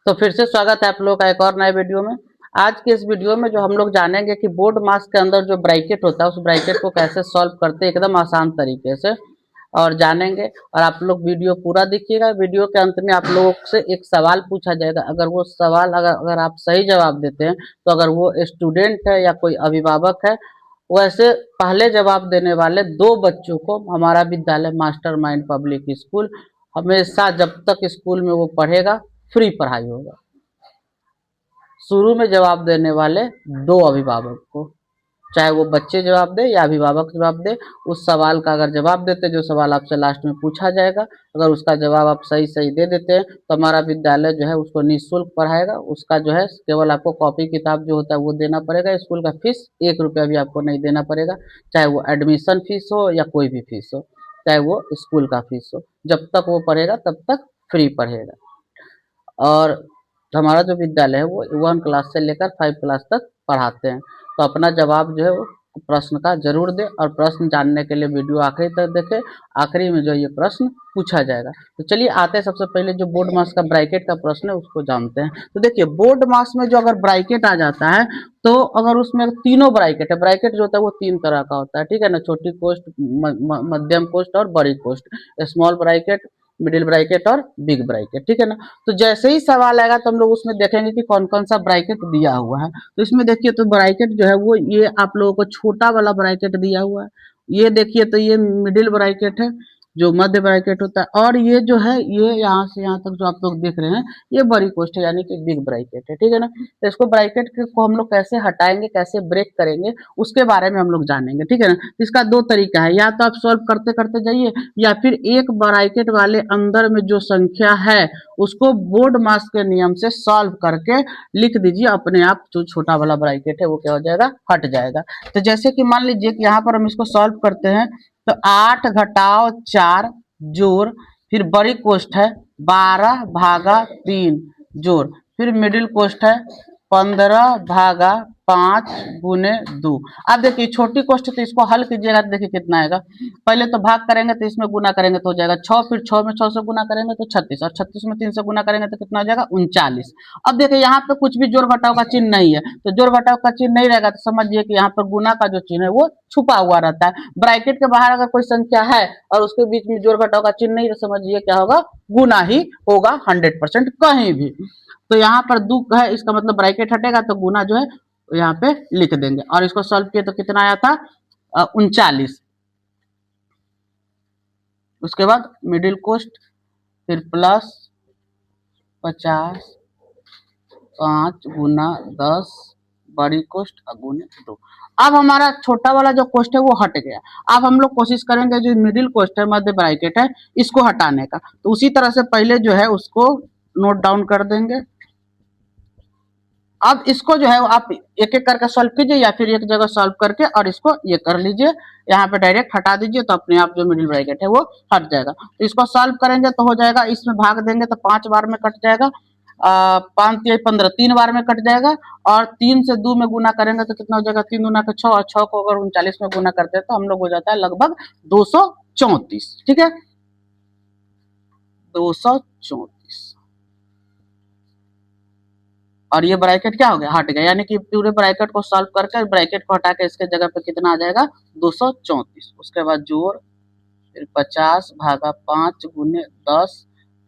तो फिर से स्वागत है आप लोगों का एक और नए वीडियो में। आज के इस वीडियो में जो हम लोग जानेंगे कि बोर्ड मास के अंदर जो ब्रैकेट होता है उस ब्रैकेट को कैसे सॉल्व करते हैं एकदम आसान तरीके से और जानेंगे। और आप लोग वीडियो पूरा देखिएगा। वीडियो के अंत में आप लोगों से एक सवाल पूछा जाएगा। अगर वो सवाल अगर आप सही जवाब देते हैं तो अगर वो स्टूडेंट है या कोई अभिभावक है, वैसे पहले जवाब देने वाले 2 बच्चों को हमारा विद्यालय मास्टर माइंड पब्लिक स्कूल हमेशा जब तक स्कूल में वो पढ़ेगा फ्री पढ़ाई होगा। शुरू में जवाब देने वाले 2 अभिभावक को, चाहे वो बच्चे जवाब दे या अभिभावक जवाब दे, उस सवाल का अगर जवाब देते जो सवाल आपसे लास्ट में पूछा जाएगा, अगर उसका जवाब आप सही सही दे देते हैं तो हमारा विद्यालय जो है उसको निःशुल्क पढ़ाएगा। उसका जो है केवल आपको कॉपी किताब जो होता है वो देना पड़ेगा। स्कूल का फीस 1 रुपया भी आपको नहीं देना पड़ेगा, चाहे वो एडमिशन फीस हो या कोई भी फीस हो, चाहे वो स्कूल का फीस हो। जब तक वो पढ़ेगा तब तक फ्री पढ़ेगा। और हमारा जो विद्यालय है वो 1 क्लास से लेकर 5 क्लास तक पढ़ाते हैं। तो अपना जवाब जो है वो प्रश्न का जरूर दे और प्रश्न जानने के लिए वीडियो आखिरी तक देखें। आखिरी में जो ये प्रश्न पूछा जाएगा। तो चलिए आते हैं सबसे पहले जो बोर्ड मास का ब्रैकेट का प्रश्न है उसको जानते हैं। तो देखिए बोर्ड मास में जो अगर ब्रैकेट आ जाता है तो अगर उसमें तीनों ब्रैकेट है, ब्रैकेट जो होता है वो 3 तरह का होता है, ठीक है ना। छोटी कोष्ट, मध्यम कोष्ट और बड़ी कोष्ट, स्मॉल ब्रैकेट, मिडिल ब्रैकेट और बिग ब्रैकेट, ठीक है ना। तो जैसे ही सवाल आएगा तो हम लोग उसमें देखेंगे कि कौन कौन सा ब्रैकेट दिया हुआ है। तो इसमें देखिए तो ब्रैकेट जो है वो ये आप लोगों को छोटा वाला ब्रैकेट दिया हुआ है। ये देखिए तो ये मिडिल ब्रैकेट है जो मध्य ब्रैकेट होता है, और ये जो है ये यहाँ से यहाँ तक जो आप लोग देख रहे हैं ये बड़ी कोष्ट है यानी कि बिग ब्रैकेट है, ठीक है ना। तो इसको ब्रैकेट को हम लोग कैसे हटाएंगे, कैसे ब्रेक करेंगे, उसके बारे में हम लोग जानेंगे, ठीक है ना। इसका 2 तरीका है, या तो आप सॉल्व करते करते जाइए या फिर एक ब्रैकेट वाले अंदर में जो संख्या है उसको बोर्ड मास के नियम से सॉल्व करके लिख दीजिए। अपने आप जो छोटा वाला ब्रैकेट है वो क्या हो जाएगा, हट जाएगा। तो जैसे कि मान लीजिए कि यहाँ पर हम इसको सॉल्व करते हैं तो 8 घटाओ 4 जोड़, फिर बड़ी कोष्ट है 12 भागा 3 जोड़, फिर मिडिल कोष्ट है 15 भागा 5 गुने 2। अब देखिए छोटी कोष्ट तो इसको हल कीजिएगा तो देखिए कितना आएगा। पहले तो भाग करेंगे तो इसमें गुना करेंगे तो हो जाएगा 6, फिर 6 में 6 से गुना करेंगे तो 36, और 36 में 3 से गुना करेंगे तो कितना हो जाएगा 39। अब देखिए यहाँ पे कुछ भी जोड़ घटाव का चिन्ह नहीं है, तो जोड़ घटाव का चिन्ह नहीं रहेगा तो समझिए कि यहाँ पर गुना का जो चिन्ह है वो छुपा हुआ रहता है। ब्रैकेट के बाहर अगर कोई संख्या है और उसके बीच में जोड़ घटाव का चिन्ह नहीं, तो समझिए क्या होगा, गुना ही होगा 100% कहीं भी। तो यहाँ पर 2 है, इसका मतलब ब्रैकेट हटेगा तो गुना जो है यहाँ पे लिख देंगे। और इसको सॉल्व किए तो कितना आया था 39। उसके बाद मिडिल कोस्ट, फिर प्लस 50 5 गुना 10 बड़ी कोष्ट गुने 2। अब हमारा छोटा वाला जो कोष्ट है वो हट गया। अब हम लोग कोशिश करेंगे जो मिडिल कोष्ट है, मध्य ब्रैकेट है, इसको हटाने का। तो उसी तरह से पहले जो है उसको नोट डाउन कर देंगे। अब इसको जो है आप एक एक करके सॉल्व कीजिए या फिर एक जगह सॉल्व करके और इसको ये कर लीजिए, यहाँ पे डायरेक्ट हटा दीजिए तो अपने आप जो मिडिल ब्रैकेट है वो हट जाएगा। तो इसको सॉल्व करेंगे तो हो जाएगा, इसमें भाग देंगे तो 5 बार में कट जाएगा, 5 3 15 3 बार में कट जाएगा, और 3 से 2 में गुना करेंगे तो कितना हो जाएगा, 3 दूना का 6, और 6 को अगर 39 में गुना करते हैं तो हम लोग हो जाता है लगभग 234, ठीक है, 234। और ये ब्रैकेट क्या हो गया, हट गया, यानी कि पूरे ब्रैकेट को सॉल्व करके ब्रैकेट को हटा के इसके जगह पे कितना आ जाएगा 234। उसके बाद जोड़, फिर 50 भागा 5 गुने 10,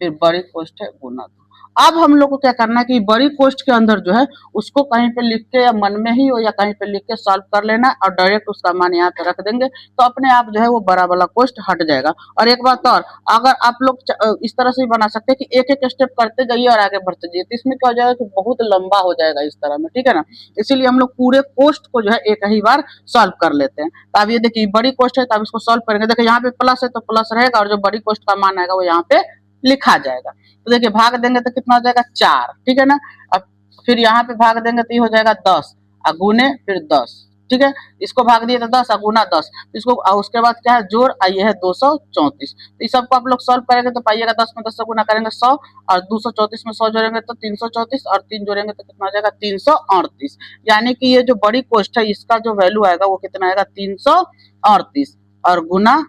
फिर बड़ी कोष्ठ है गुना 2। अब हम लोग को क्या करना है कि बड़ी कोष्ठ के अंदर जो है उसको कहीं पे लिख के या मन में ही हो या कहीं पे लिख के सॉल्व कर लेना और डायरेक्ट उसका मान यहाँ पे रख देंगे तो अपने आप जो है वो बड़ा वाला कोष्ठ हट जाएगा। और एक बात और, अगर आप लोग इस तरह से भी बना सकते हैं कि एक एक स्टेप करते जाइए और आगे बढ़ते जाइए, तो इसमें क्या हो जाएगा कि बहुत लंबा हो जाएगा इस तरह में, ठीक है ना। इसीलिए हम लोग पूरे कोष्ठ को जो है एक ही बार सॉल्व कर लेते हैं। तो अब ये देखिए बड़ी कोष्ठ है तो अब इसको सॉल्व करेंगे, देखिए यहाँ पे प्लस है तो प्लस रहेगा और जो बड़ी कोष्ठ का मान आएगा वो यहाँ पे लिखा जाएगा। तो देखिए भाग देंगे तो कितना हो जाएगा 4, ठीक है ना। अब फिर यहाँ पे भाग देंगे तो ये हो जाएगा 10 गुने फिर 10, ठीक है। इसको भाग दिए तो 10 गुना 10, इसको उसके बाद क्या है जोड़, ये है 234। तो इस सबको आप लोग सॉल्व करेंगे तो पाइएगा 10 में 10 से गुना करेंगे 100, और 234 में 100 जोड़ेंगे तो 334, और 3 जोड़ेंगे तो कितना हो जाएगा 338। यानी कि ये जो बड़ी कोष्ठ है इसका जो वैल्यू आएगा वो कितना आएगा 338, और गुना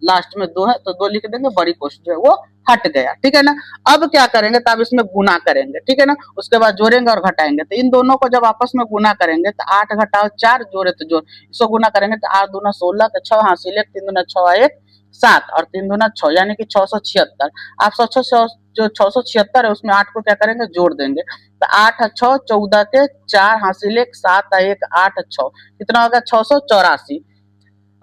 लास्ट में 2 है तो 2 लिख देंगे, बड़ी कोष्ठ जो है वो हट गया, ठीक है ना। अब क्या करेंगे, तब इसमें गुना करेंगे, ठीक है ना। उसके बाद जोड़ेंगे और घटाएंगे, तो इन दोनों को जब आपस में गुना करेंगे तो 8 घटाओ 4 जोड़े तो जोड़, इसको गुना करेंगे तो 8 दूना 16 तो 6 हासिल 1 3 दूना 6 1 7 और 3 दूना 6 यानी कि 676। आप सोचो जो 676 है उसमें 8 को क्या करेंगे, जोड़ देंगे, तो 8 6 14 के 4 हासिल 1 7 1 8 6 कितना होगा 684।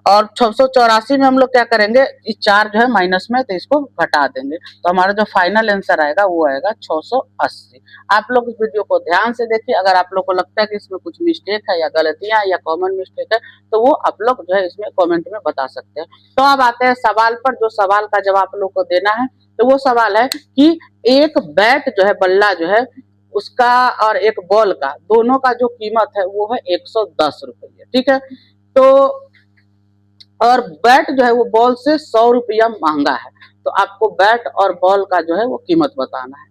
और 684 में हम लोग क्या करेंगे, इस 4 जो है माइनस में तो इसको घटा देंगे, तो हमारा जो फाइनल आंसर आएगा वो आएगा 680। आप लोग इस वीडियो को ध्यान से देखिए, अगर आप लोग को लगता है कि इसमें कुछ मिस्टेक है या गलतियां या कॉमन मिस्टेक है तो वो आप लोग जो है इसमें कमेंट में बता सकते हैं। तो अब आते हैं सवाल पर, जो सवाल का जवाब आप लोग को देना है, तो वो सवाल है कि एक बैट जो है, बल्ला जो है उसका और एक बॉल का, दोनों का जो कीमत है वो है 110 रुपये, ठीक है। तो और बैट जो है वो बॉल से 100 रुपया महंगा है, तो आपको बैट और बॉल का जो है वो कीमत बताना है।